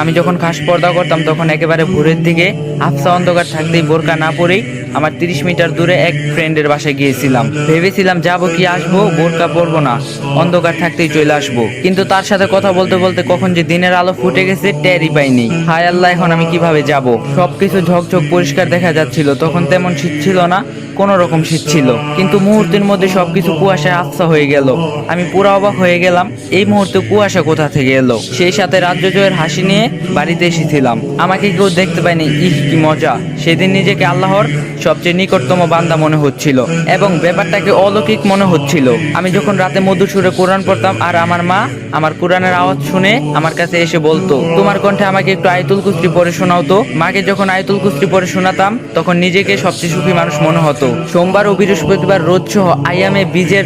আমি যখন খাস পর্দা করতাম তখন একেবারে ভোরের দিকে আফসা অন্ধকার থাকতেই বোরকা না পরেই আমার 30 মিটার দূরে এক ফ্রেন্ডের বাসায় গিয়েছিলাম। ভেবেছিলাম যাবো কি আসবো, বোরকা পরবো না, অন্ধকার থাকতেই চলে আসবো। কিন্তু তার সাথে কথা বলতে বলতে কখন যে দিনের আলো ফুটে গেছে টেরই পাইনি। হায় আল্লাহ, এখন আমি কিভাবে যাব? সবকিছু ঝকঝক পরিষ্কার দেখা যাচ্ছিল। তখন তেমন শীত ছিল না, কোন রকম শীত ছিল, কিন্তু মুহূর্তের মধ্যে সবকিছু কুয়াশায় আফসা হয়ে গেল। আমি পুরো অবাক হয়ে গেলাম, এই মুহূর্তে কুয়াশা কোথা থেকে এলো? সেই সাথে রাজ্য জয়ের হাসি নিয়ে বাড়িতে এসেছিলাম। আমাকে কেউ দেখতে পায়নি। ইহ, কি মজা! সেদিন নিজেকে আল্লাহর সবচেয়ে নিকটতম বান্দা মনে হচ্ছিল এবং ব্যাপারটাকে অলৌকিক মনে হচ্ছিল। আমি যখন রাতে মধুর সুরে কোরআন পড়তাম আর আমার মা আমার কোরআনের আওয়াজ শুনে আমার কাছে এসে বলতো, তোমার কণ্ঠে আমাকে একটু আয়াতুল কুরসি পড়ে শোনাও তো। মাকে যখন আয়াতুল কুরসি পড়ে শোনাতাম তখন নিজেকে সবচেয়ে সুখী মানুষ মনে হতো। সোমবার ও বৃহস্পতিবার রোজ সহ আইয়ামে বীজের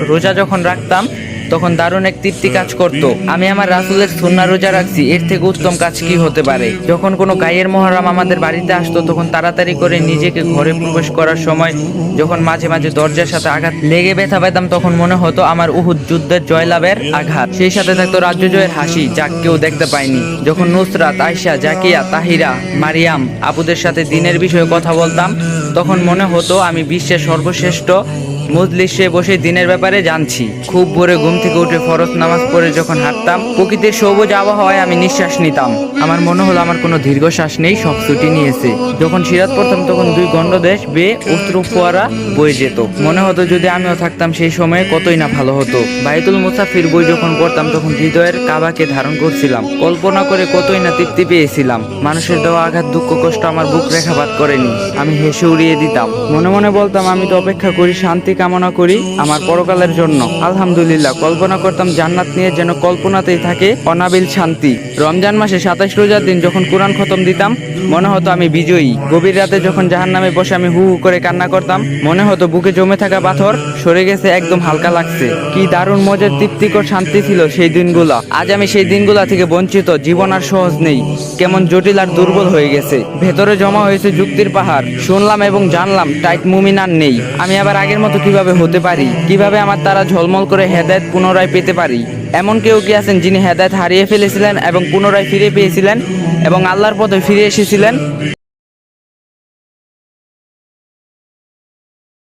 রোজা যখন রাখতাম তখন দারুণ এক তৃপ্তি কাজ করত। আমি আমার রাসূলের সুন্নাহ রোজা রাখছি, এর থেকে উত্তম কাজ কি হতে পারে? যখন কোনো গায়ের মুহররম আমাদের বাড়িতে আসতো তখন তাড়াতাড়ি করে নিজেকে ঘরে প্রবেশ করার সময় যখন মাঝে মাঝে দরজার সাথে আঘাত লেগে ব্যথা পেতাম তখন মনে হতো আমার উহুদ যুদ্ধের জয়লাভের আঘাত। সেই সাথে থাকতো রাজ্য জয়ের হাসি, যা কেউ দেখতে পায়নি। যখন নুসরাত, আয়শা, জাকিয়া, তাহিরা, মারিয়াম আপুদের সাথে দিনের বিষয়ে কথা বলতাম তখন মনে হতো আমি বিশ্বের সর্বশ্রেষ্ঠ মজলিসে বসে দিনের ব্যাপারে জানছি। খুব ভোরে ঘুম থেকে উঠে ফরজ নামাজ পড়ে যখন হাঁটতাম প্রকৃতির সবুজ আবহাওয়ায় আমি নিঃশ্বাস নিতাম। আমার মনে হলো আমার কোনো দীর্ঘশ্বাস নেই, সব ছুটি নিয়েছে। যখন সিরাত পড়তাম তখন দুই গণ্ডদেশ বেয়ে অশ্রু ফোয়ারা বয়ে যেত। মনে হতো যদি আমিও থাকতাম সেই সময়ে কতই না ভালো হতো। বাইতুল মুসাফির বই যখন পড়তাম তখন হৃদয়ের কাবাকে ধারণ করছিলাম। কল্পনা করে কতই না তৃপ্তি পেয়েছিলাম। মানুষের দেওয়া আঘাত, দুঃখ, কষ্ট আমার বুক রেখাপাত করেনি। আমি হেসে উড়িয়ে দিতাম। মনে মনে বলতাম আমি তো অপেক্ষা করি, শান্তি কামনা করি আমার পরকালের জন্য। আলহামদুলিল্লাহ, কল্পনা করতাম জান্নাত নিয়ে, যেন কল্পনাতেই থাকে অনাবিল শান্তি। রমজান মাসে 27 রোজার দিন যখন কোরআন খতম দিতাম মনে হতো আমি বিজয়ী। গভীর রাতে যখন জাহান্নামে বসে আমি হু হু করে কান্না করতাম মনে হতো বুকে জমে থাকা পাথর সরে গেছে, একদম হালকা লাগছে। কি দারুণ মজার তৃপ্তিকর শান্তি ছিল সেই দিনগুলা। আজ আমি সেই দিনগুলা থেকে বঞ্চিত। জীবন আর সহজ নেই, কেমন জটিল আর দুর্বল হয়ে গেছে। ভেতরে জমা হয়েছে যুক্তির পাহাড়। শুনলাম এবং জানলাম টাইট মুমিন আর নেই। আমি আবার আগের মতো কিভাবে হতে পারি? কিভাবে আমার তারা ঝলমল করে হেদায়েত পুনরায় পেতে পারি? এমন কেউ কি আছেন যিনি হেদায়েত হারিয়ে ফেলেছিলেন এবং পুনরায় ফিরে পেয়েছিলেন এবং আল্লাহর পথে ফিরে এসেছিলেন?